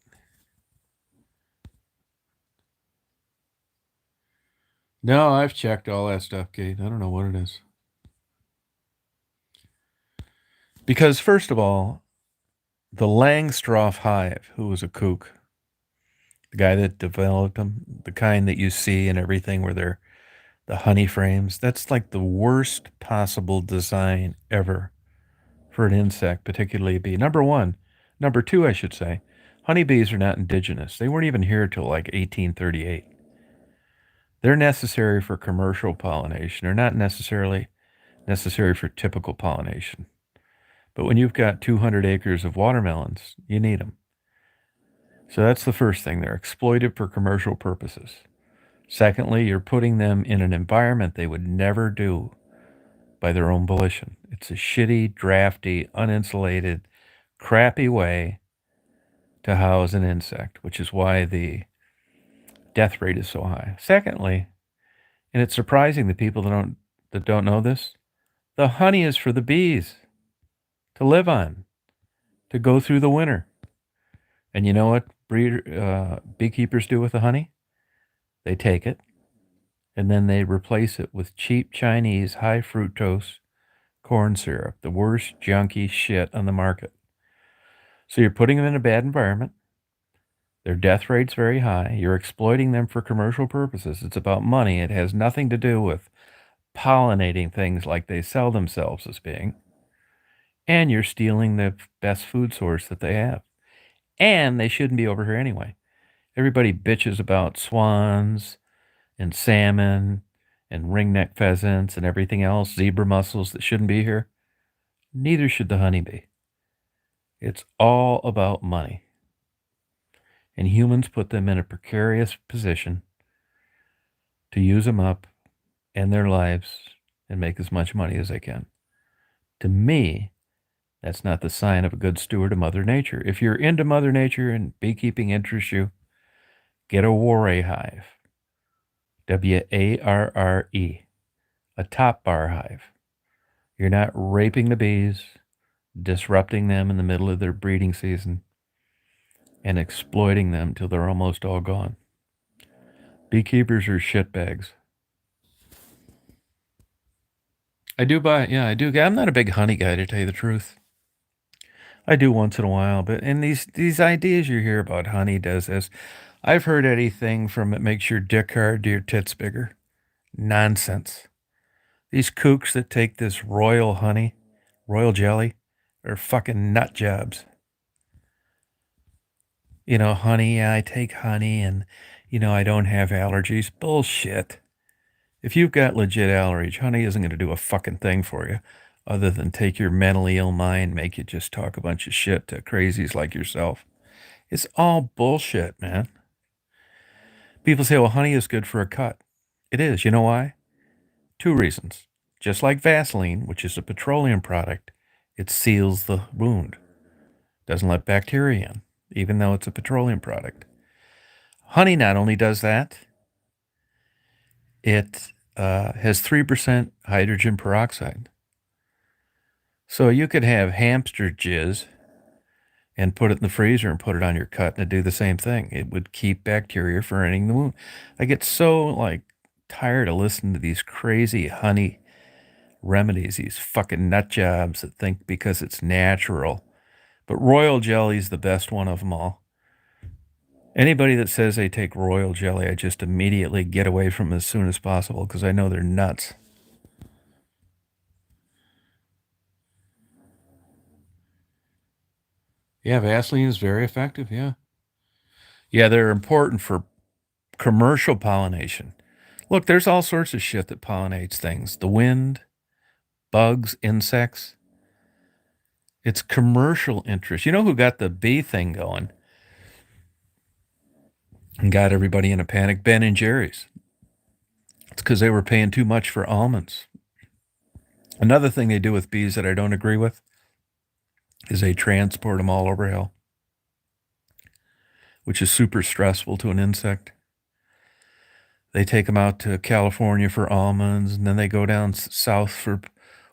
No, I've checked all that stuff, Kate. I don't know what it is. Because, first of all, the Langstroth hive, who was a kook, The guy that developed them, the kind that you see and everything where they're the honey frames, that's like the worst possible design ever for an insect, particularly a bee. Number one. Number two, I should say, honeybees are not indigenous. They weren't even here till like 1838. They're necessary for commercial pollination. They're not necessarily necessary for typical pollination. But when you've got 200 acres of watermelons, you need them. So that's the first thing. They're exploited for commercial purposes. Secondly, you're putting them in an environment they would never do by their own volition. It's a shitty, drafty, uninsulated, crappy way to house an insect, which is why the death rate is so high. Secondly, and it's surprising to people that don't know this, the honey is for the bees to live on, to go through the winter. And you know what beekeepers do with the honey? They take it and then they replace it with cheap Chinese high fructose corn syrup, the worst junky shit on the market. So you're putting them in a bad environment. Their death rate's very high. You're exploiting them for commercial purposes. It's about money. It has nothing to do with pollinating things like they sell themselves as being. And you're stealing the best food source that they have. And they shouldn't be over here anyway. Everybody bitches about swans and salmon and ringneck pheasants and everything else, zebra mussels that shouldn't be here. Neither should the honeybee. It's all about money. And humans put them in a precarious position to use them up and their lives and make as much money as they can. To me, that's not the sign of a good steward of Mother Nature. If you're into Mother Nature and beekeeping interests you, get a Warre hive. W-A-R-R-E. A top bar hive. You're not raping the bees, disrupting them in the middle of their breeding season, and exploiting them till they're almost all gone. Beekeepers are shitbags. I do. I'm not a big honey guy, to tell you the truth. I do once in a while, but in these ideas you hear about honey does this, I've heard anything from it makes your dick hard to your tits bigger. Nonsense. These kooks that take this royal honey, royal jelly, are fucking nut jobs. Honey, I take honey and, I don't have allergies. Bullshit. If you've got legit allergies, honey isn't going to do a fucking thing for you other than take your mentally ill mind, make you just talk a bunch of shit to crazies like yourself. It's all bullshit, man. People say, well, honey is good for a cut. It is. You know why? Two reasons. Just like Vaseline, which is a petroleum product, it seals the wound. Doesn't let bacteria in, even though it's a petroleum product. Honey not only does that, it has 3% hydrogen peroxide. So you could have hamster jizz and put it in the freezer and put it on your cut and it'd do the same thing. It would keep bacteria from entering the wound. I get so tired of listening to these crazy honey remedies, these fucking nut jobs that think because it's natural. But royal jelly's the best one of them all. Anybody that says they take royal jelly, I just immediately get away from them as soon as possible because I know they're nuts. Yeah, Vaseline is very effective, yeah. Yeah, they're important for commercial pollination. Look, there's all sorts of shit that pollinates things. The wind, bugs, insects. It's commercial interest. You know who got the bee thing going and got everybody in a panic? Ben and Jerry's. It's because they were paying too much for almonds. Another thing they do with bees that I don't agree with is they transport them all over hell, which is super stressful to an insect. They take them out to California for almonds, and then they go down south for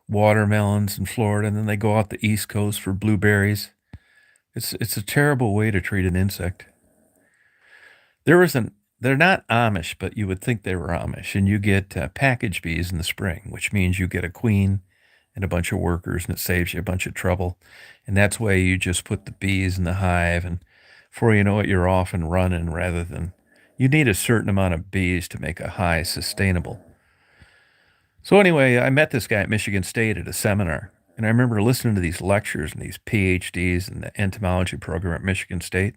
watermelons in Florida, and then they go out the East Coast for blueberries. It's a terrible way to treat an insect. They're not Amish, but you would think they were Amish, and you get package bees in the spring, which means you get a queen and a bunch of workers, and it saves you a bunch of trouble. And that's why you just put the bees in the hive and Before you know it, you're off and running rather than you need a certain amount of bees to make a hive sustainable. So anyway, I met this guy at Michigan State at a seminar, and I remember listening to these lectures and these PhDs in the entomology program at Michigan State.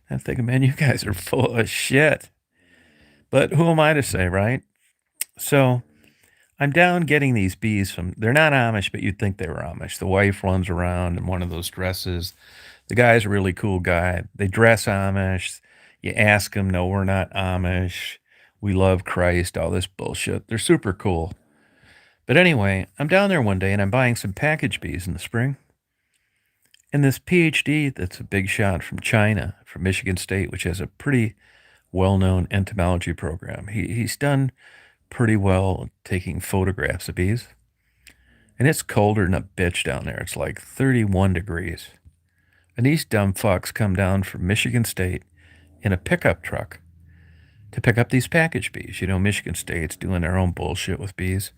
And I'm thinking, man, you guys are full of shit. But who am I to say, right? So I'm down getting these bees from, they're not Amish, but you'd think they were Amish. The wife runs around in one of those dresses. The guy's a really cool guy. They dress Amish. You ask them, no, we're not Amish. We love Christ, all this bullshit. They're super cool. But anyway, I'm down there one day and I'm buying some package bees in the spring. And this PhD that's a big shot from China, from Michigan State, which has a pretty well-known entomology program. He's done pretty well taking photographs of bees. And it's colder than a bitch down there. It's like 31 degrees. And these dumb fucks come down from Michigan State in a pickup truck to pick up these package bees. You know, Michigan State's doing their own bullshit with bees.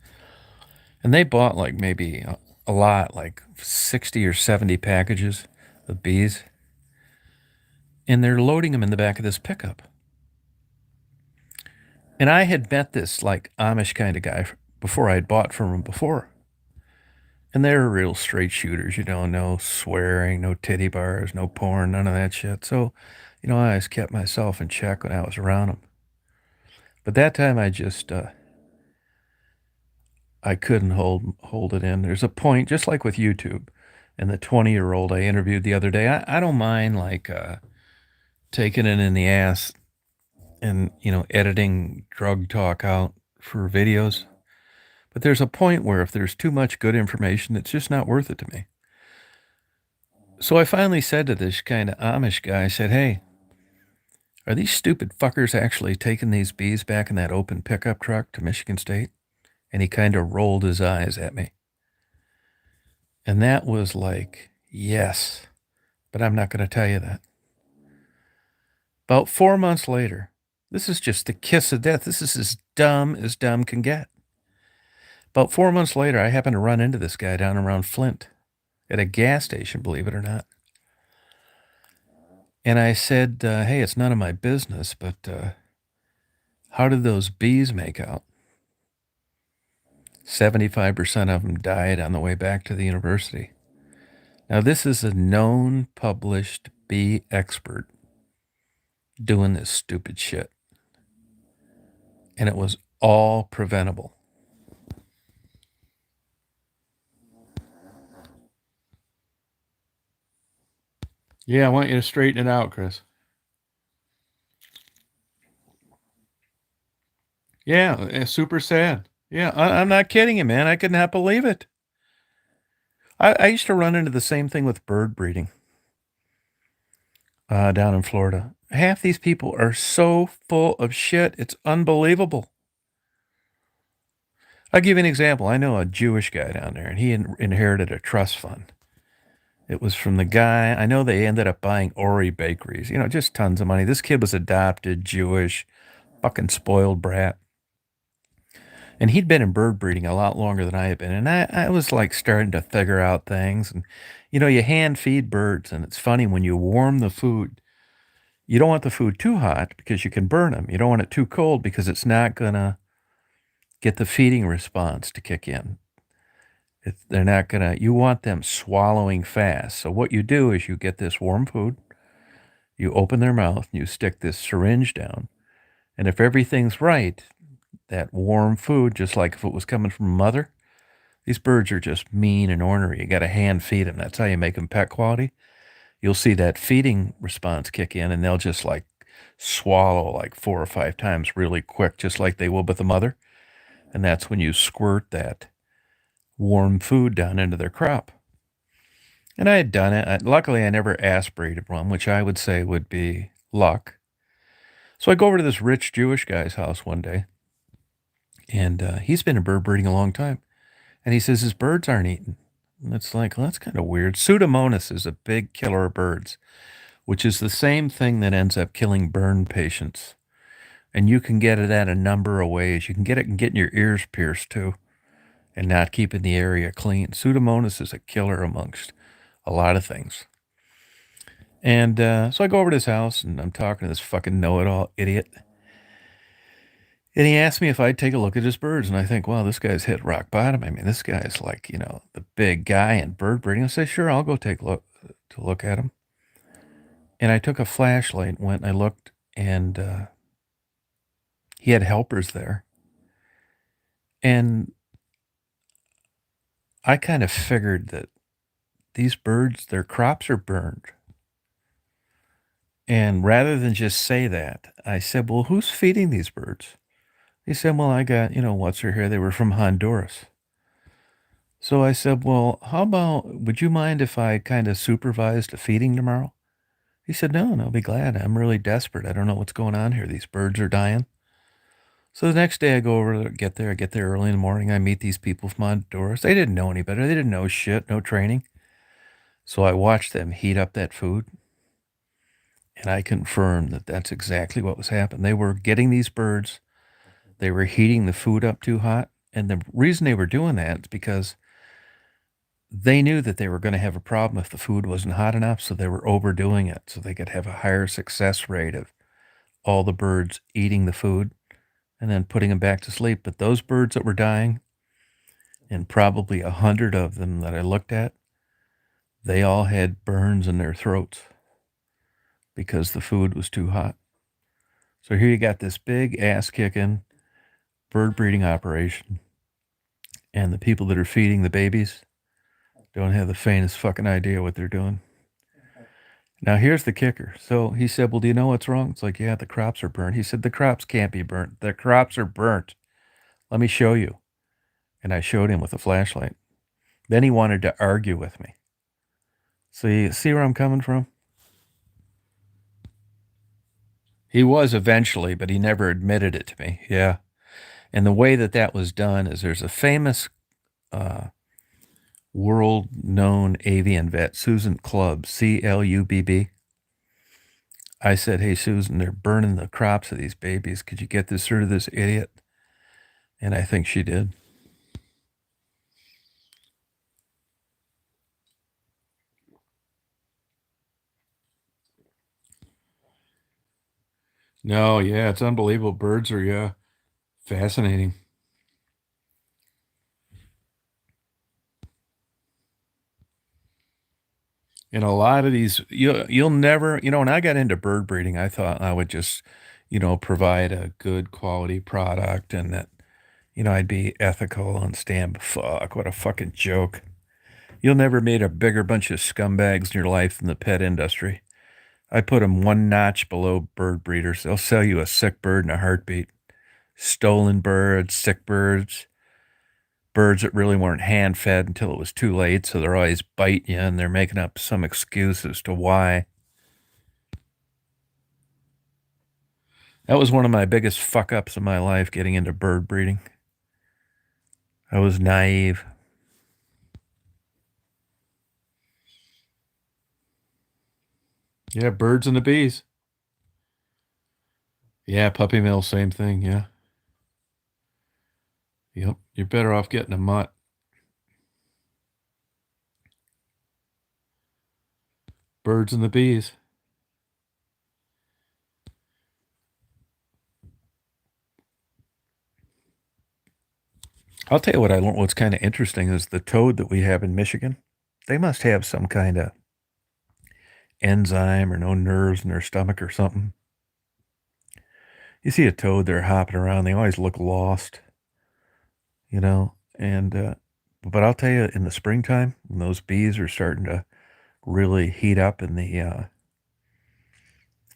And they bought like maybe a lot, like 60 or 70 packages of bees. And they're loading them in the back of this pickup. And I had met this like Amish kind of guy before I had bought from him before. And they were real straight shooters, you know, no swearing, no titty bars, no porn, none of that shit. So, you know, I always kept myself in check when I was around them. But that time I just, I couldn't hold it in. There's a point, just like with YouTube, and the 20-year-old I interviewed the other day. I don't mind like taking it in the ass and editing drug talk out for videos. But there's a point where if there's too much good information, it's just not worth it to me. So I finally said to this kind of Amish guy, I said, hey, are these stupid fuckers actually taking these bees back in that open pickup truck to Michigan State? And he kind of rolled his eyes at me. And that was like, yes, but I'm not going to tell you that. About 4 months later, this is just the kiss of death. This is as dumb can get. About 4 months later, I happened to run into this guy down around Flint at a gas station, believe it or not. And I said, hey, it's none of my business, but how did those bees make out? 75% of them died on the way back to the university. Now, this is a known, published bee expert doing this stupid shit. And it was all preventable. Yeah, I want you to straighten it out, Chris. Yeah, it's super sad. Yeah, I'm not kidding you, man. I could not believe it. I used to run into the same thing with bird breeding down in Florida. Half these people are so full of shit. It's unbelievable. I'll give you an example. I know a Jewish guy down there, and he inherited a trust fund. It was from the guy. I know they ended up buying Ori bakeries, just tons of money. This kid was adopted, Jewish, fucking spoiled brat. And he'd been in bird breeding a lot longer than I had been. And I was like starting to figure out things. And, you hand feed birds. And it's funny when you warm the food, you don't want the food too hot because you can burn them. You don't want it too cold because it's not going to get the feeding response to kick in. They're not going to, you want them swallowing fast. So what you do is you get this warm food, you open their mouth, and you stick this syringe down. And if everything's right, that warm food, just like if it was coming from a mother, these birds are just mean and ornery. You got to hand feed them. That's how you make them pet quality. You'll see that feeding response kick in, and they'll just like swallow like 4 or 5 times really quick, just like they will with the mother. And that's when you squirt that warm food down into their crop. And I had done it. Luckily, I never aspirated one, which I would say would be luck. So I go over to this rich Jewish guy's house one day, and he's been in bird breeding a long time. And he says his birds aren't eaten. And it's like, well, that's kind of weird. Pseudomonas is a big killer of birds, which is the same thing that ends up killing burn patients. And you can get it at a number of ways. You can get it and getting your ears pierced too, and not keeping the area clean. Pseudomonas is a killer amongst a lot of things. And so I go over to his house and I'm talking to this fucking know-it-all idiot. And he asked me if I'd take a look at his birds. And I think, wow, this guy's hit rock bottom. I mean, this guy's like, the big guy in bird breeding. I say, sure, I'll go take a look at him. And I took a flashlight and went and I looked, and he had helpers there. And I kind of figured that these birds, their crops are burned. And rather than just say that, I said, well, who's feeding these birds? He said, well, I got, what's her hair? They were from Honduras. So I said, well, how about, would you mind if I kind of supervised a feeding tomorrow? He said, no, I'll be glad. I'm really desperate. I don't know what's going on here. These birds are dying. So the next day I go over there, I get there early in the morning. I meet these people from Honduras. They didn't know any better. They didn't know shit, no training. So I watched them heat up that food. And I confirmed that that's exactly what was happening. They were getting these birds. They were heating the food up too hot. And the reason they were doing that is because they knew that they were going to have a problem if the food wasn't hot enough. So they were overdoing it so they could have a higher success rate of all the birds eating the food and then putting them back to sleep. But those birds that were dying, and probably 100 of them that I looked at, they all had burns in their throats because the food was too hot. So here you got this big ass kicking bird breeding operation, and the people that are feeding the babies don't have the faintest fucking idea what they're doing. Now here's the kicker. So he said, well, do you know what's wrong? It's like, yeah, the crops are burnt. He said, the crops can't be burnt. The crops are burnt. Let me show you. And I showed him with a flashlight. Then he wanted to argue with me. So you see where I'm coming from? He was eventually, but he never admitted it to me. Yeah. And the way that that was done is there's a famous world-known avian vet, Susan Clubb, Clubb. I said, hey, Susan, they're burning the crops of these babies. Could you get this rid of this idiot? And I think she did. No, yeah, it's unbelievable. Birds are, yeah, fascinating. And a lot of these, you'll never, when I got into bird breeding, I thought I would just, provide a good quality product and that, I'd be ethical and stand. Fuck, what a fucking joke. You'll never meet a bigger bunch of scumbags in your life than the pet industry. I put them one notch below bird breeders. They'll sell you a sick bird in a heartbeat. Stolen birds, sick birds, birds that really weren't hand fed until it was too late. So they're always biting you and they're making up some excuse as to why. That was one of my biggest fuck ups in my life, getting into bird breeding. I was naive. Yeah, birds and the bees. Yeah, puppy mill, same thing. Yeah. Yep. You're better off getting a mutt. Birds and the bees. I'll tell you what I learned. What's kind of interesting is the toad that we have in Michigan. They must have some kind of enzyme or no nerves in their stomach or something. You see a toad, they're hopping around. They always look lost, And but I'll tell you, in the springtime, when those bees are starting to really heat up in the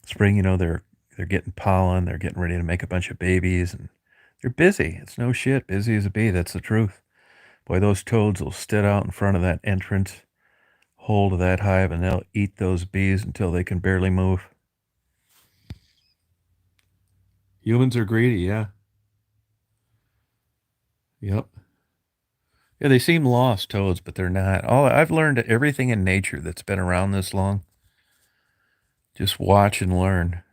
spring, they're getting pollen. They're getting ready to make a bunch of babies, and they're busy. It's no shit. Busy as a bee. That's the truth. Boy, those toads will sit out in front of that entrance hole to that hive, and they'll eat those bees until they can barely move. Humans are greedy, yeah. Yep. Yeah, they seem lost, toads, but they're not. All I've learned everything in nature that's been around this long. Just watch and learn.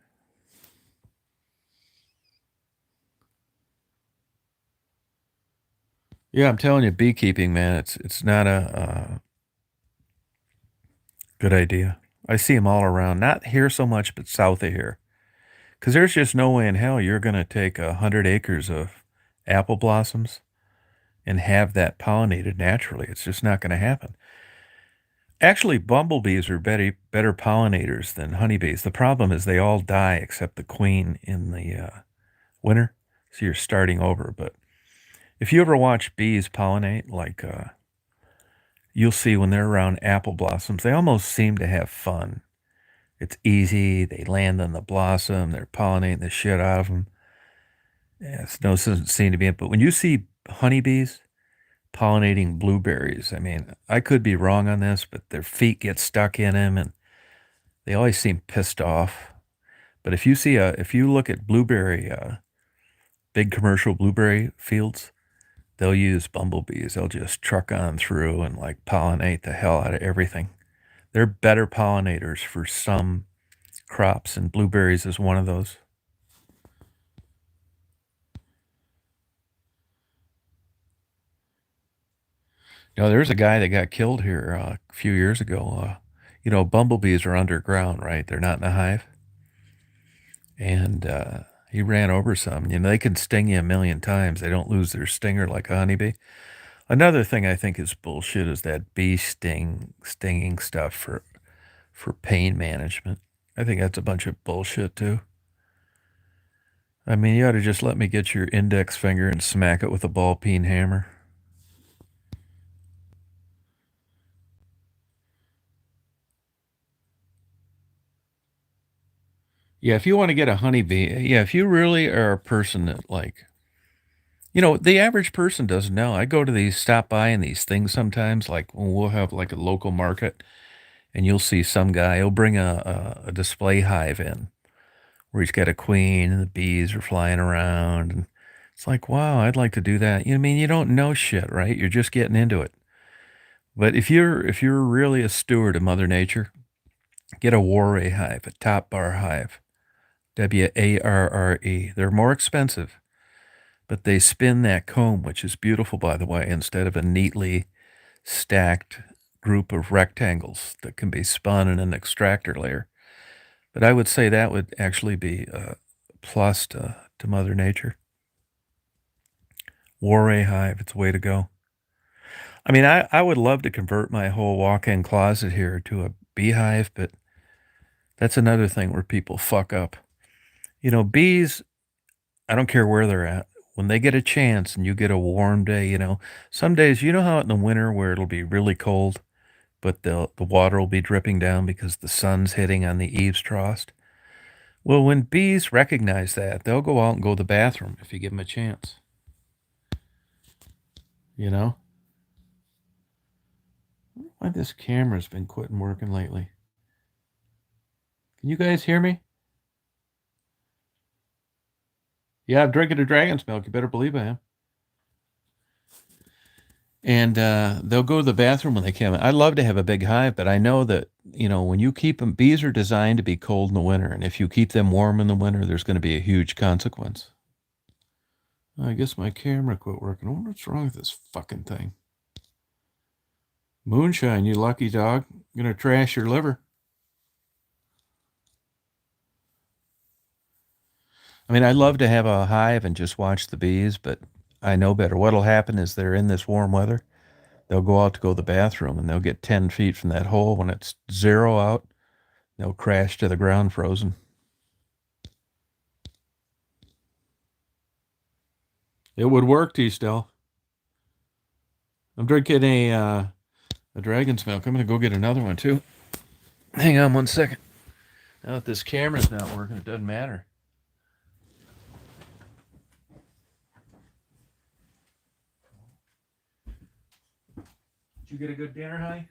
Yeah, I'm telling you, beekeeping, man, it's not a good idea. I see them all around. Not here so much, but south of here. Because there's just no way in hell you're going to take 100 acres of apple blossoms and have that pollinated naturally. It's just not going to happen. Actually, bumblebees are better pollinators than honeybees. The problem is they all die except the queen in the winter. So you're starting over. But if you ever watch bees pollinate, like you'll see when they're around apple blossoms, they almost seem to have fun. It's easy. They land on the blossom. They're pollinating the shit out of them. Yeah, snow doesn't seem to be it. But when you see honeybees pollinating blueberries, I mean, I could be wrong on this, but their feet get stuck in them and they always seem pissed off. But if you look at blueberry, big commercial blueberry fields, they'll use bumblebees. They'll just truck on through and like pollinate the hell out of everything. They're better pollinators for some crops, and blueberries is one of those. There's a guy that got killed here a few years ago. Bumblebees are underground, right? They're not in a hive. And he ran over some. They can sting you a million times. They don't lose their stinger like a honeybee. Another thing I think is bullshit is that bee stinging stuff for pain management. I think that's a bunch of bullshit too. I mean, you ought to just let me get your index finger and smack it with a ball peen hammer. Yeah, if you want to get a honeybee, yeah, if you really are a person that the average person doesn't know. I go to these, stop by in these things sometimes, like when we'll have like a local market, and you'll see some guy, he'll bring a display hive in where he's got a queen and the bees are flying around. And it's like, wow, I'd like to do that. I mean, you don't know shit, right? You're just getting into it. But if you're really a steward of Mother Nature, get a Warre hive, a top bar hive, WARRE. They're more expensive, but they spin that comb, which is beautiful, by the way, instead of a neatly stacked group of rectangles that can be spun in an extractor layer. But I would say that would actually be a plus to Mother Nature. Warre hive, it's a way to go. I mean, I would love to convert my whole walk-in closet here to a beehive, but that's another thing where people fuck up. Bees, I don't care where they're at. When they get a chance and you get a warm day, some days, how in the winter where it'll be really cold, but the water will be dripping down because the sun's hitting on the eaves trough. Well, when bees recognize that, they'll go out and go to the bathroom if you give them a chance. You know? Why this camera's been quitting working lately. Can you guys hear me? Yeah, I'm drinking a dragon's milk. You better believe I am. And they'll go to the bathroom when they come. I'd love to have a big hive, but I know that, when you keep them, bees are designed to be cold in the winter. And if you keep them warm in the winter, there's going to be a huge consequence. I guess my camera quit working. I wonder what's wrong with this fucking thing. Moonshine, you lucky dog. I'm going to trash your liver. I mean, I'd love to have a hive and just watch the bees, but I know better. What'll happen is they're in this warm weather. They'll go out to go to the bathroom and they'll get 10 feet from that hole. When it's 0 out, they'll crash to the ground frozen. It would work, T-Stel. I'm drinking a dragon's milk. I'm going to go get another one, too. Hang on 1 second. Now that this camera's not working, it doesn't matter. Did you get a good dinner, honey?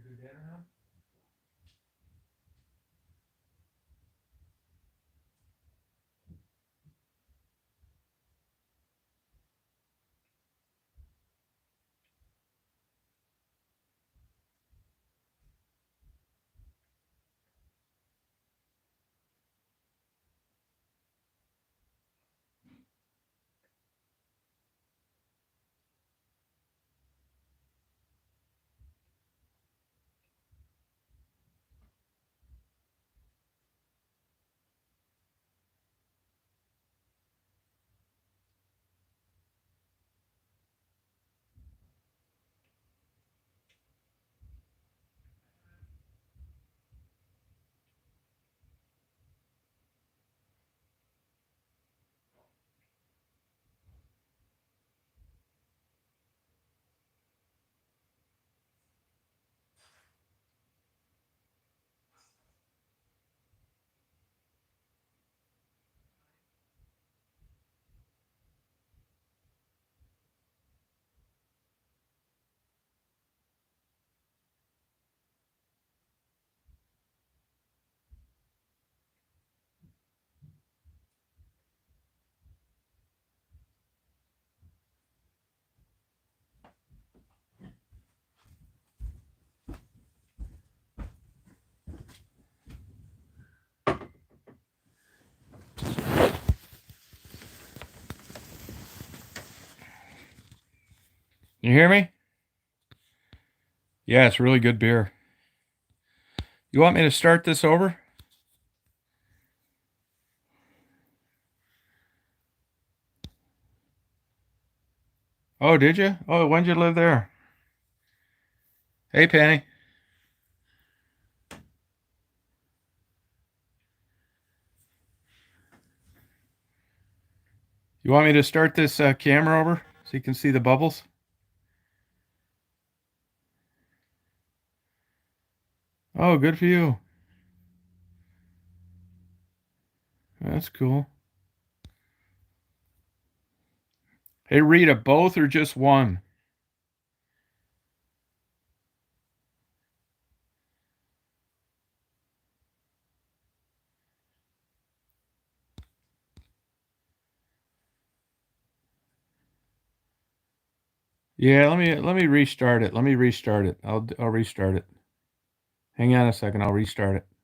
Good dinner, huh? Can you hear me? Yeah, it's really good beer. You want me to start this over? Oh, did you? Oh, when did you live there? Hey, Penny. You want me to start this camera over so you can see the bubbles? Oh, good for you. That's cool. Hey, Rita, both or just one? Yeah, let me restart it. Let me restart it. I'll restart it. Hang on a second. I'll restart it.